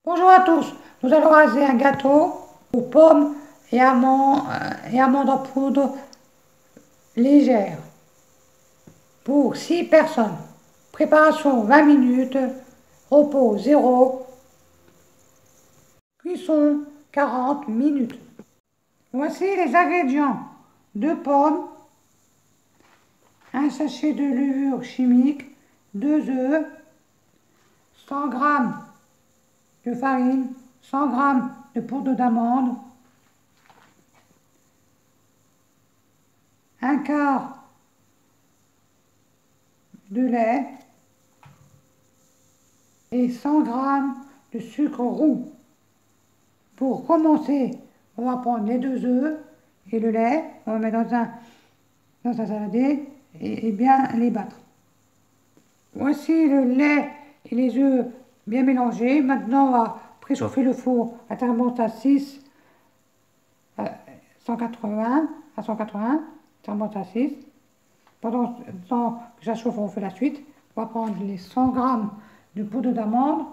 Bonjour à tous, nous allons raser un gâteau aux pommes et amandes en poudre légère pour 6 personnes. Préparation 20 minutes, repos 0, cuisson 40 minutes. Voici les ingrédients: 2 pommes, un sachet de levure chimique, 2 œufs, 100 g de farine, 100 g de poudre d'amande, un quart de lait et 100 g de sucre roux. Pour commencer, on va prendre les 2 œufs et le lait, on va mettre dans un saladier et bien les battre. Voici le lait et les œufs bien mélangés. Maintenant, on va préchauffer le four à thermostat 6 à 180, thermostat 6. Pendant ce temps que ça chauffe, on fait la suite. On va prendre les 100 g de poudre d'amande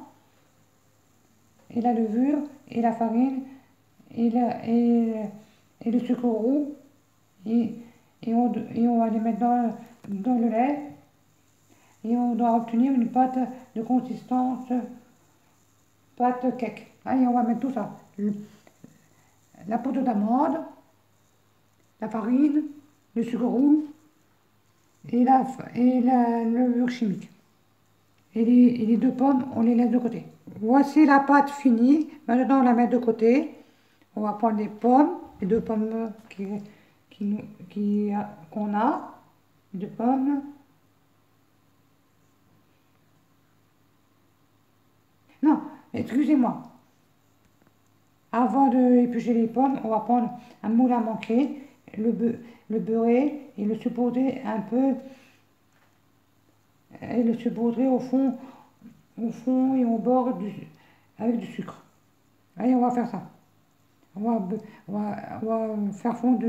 et la levure et la farine et le sucre roux et on va les mettre dans le lait et on doit obtenir une pâte de consistance pâte cake. Allez, on va mettre tout ça: la poudre d'amande, la farine, le sucre roux et la levure chimique. Et les 2 pommes, on les laisse de côté. Voici la pâte finie. Maintenant, on la met de côté. On va prendre les 2 pommes qu'on a, 2 pommes. Non, excusez-moi. Avant de éplucher les pommes, on va prendre un moule à manquer, le beurrer et le saupoudrer un peu, et le saupoudrer au fond et au bord avec du sucre. Allez, on va faire ça. On va faire fondre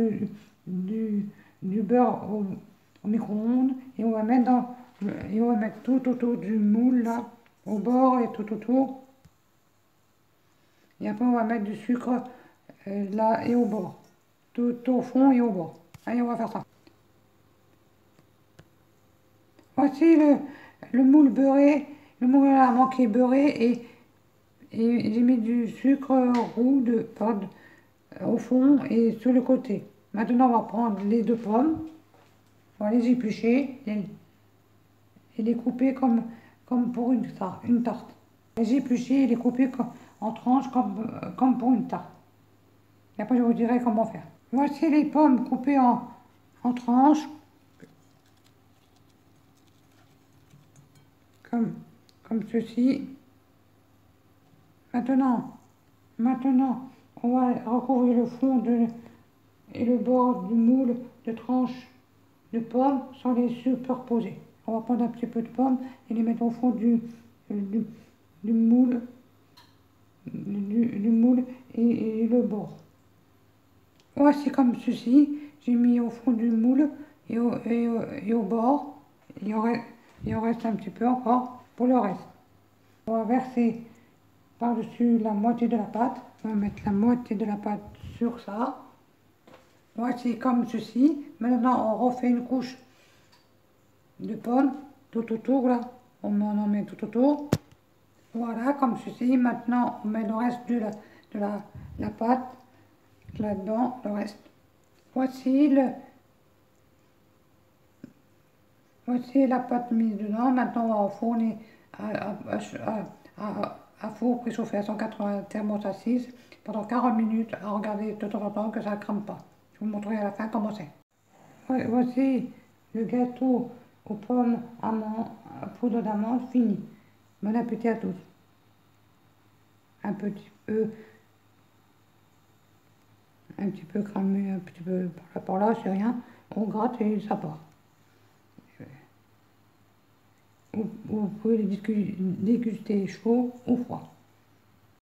du beurre au micro-ondes et on va mettre tout autour du moule là, au bord et tout autour. Et après on va mettre du sucre là et au bord, tout au fond et au bord. Allez, on va faire ça. Voici le moule beurré, le moule à manquer beurré et j'ai mis du sucre roux au fond et sur le côté. Maintenant, on va prendre les 2 pommes, on va les éplucher et les couper comme pour une tarte. Les éplucher et les couper en tranches comme pour une tarte. Et après, je vous dirai comment faire. Voici les pommes coupées en tranches, comme ceci. Maintenant, on va recouvrir le fond et le bord du moule de tranches de pommes sans les superposer. On va prendre un petit peu de pommes et les mettre au fond du moule, et le bord. Voici comme ceci. J'ai mis au fond du moule et au bord. Il en reste un petit peu encore pour le reste. On va verser par-dessus la moitié de la pâte. On va mettre la moitié de la pâte sur ça. Voici comme ceci. Maintenant, on refait une couche de pommes tout autour là. On en met tout autour. Voilà, comme ceci. Maintenant, on met le reste de la pâte là-dedans, le reste. Voici la pâte mise dedans. Maintenant, on va enfourner à four préchauffé à 180 thermostat 6 pendant 40 minutes, à regarder de temps en temps que ça ne crame pas. Je vous montrerai à la fin comment c'est. Voici le gâteau aux pommes à poudre d'amande fini. Bon appétit à tous. Un petit peu cramé, un petit peu par là, c'est rien. On gratte et ça part. Vous pouvez les déguster chaud ou froid.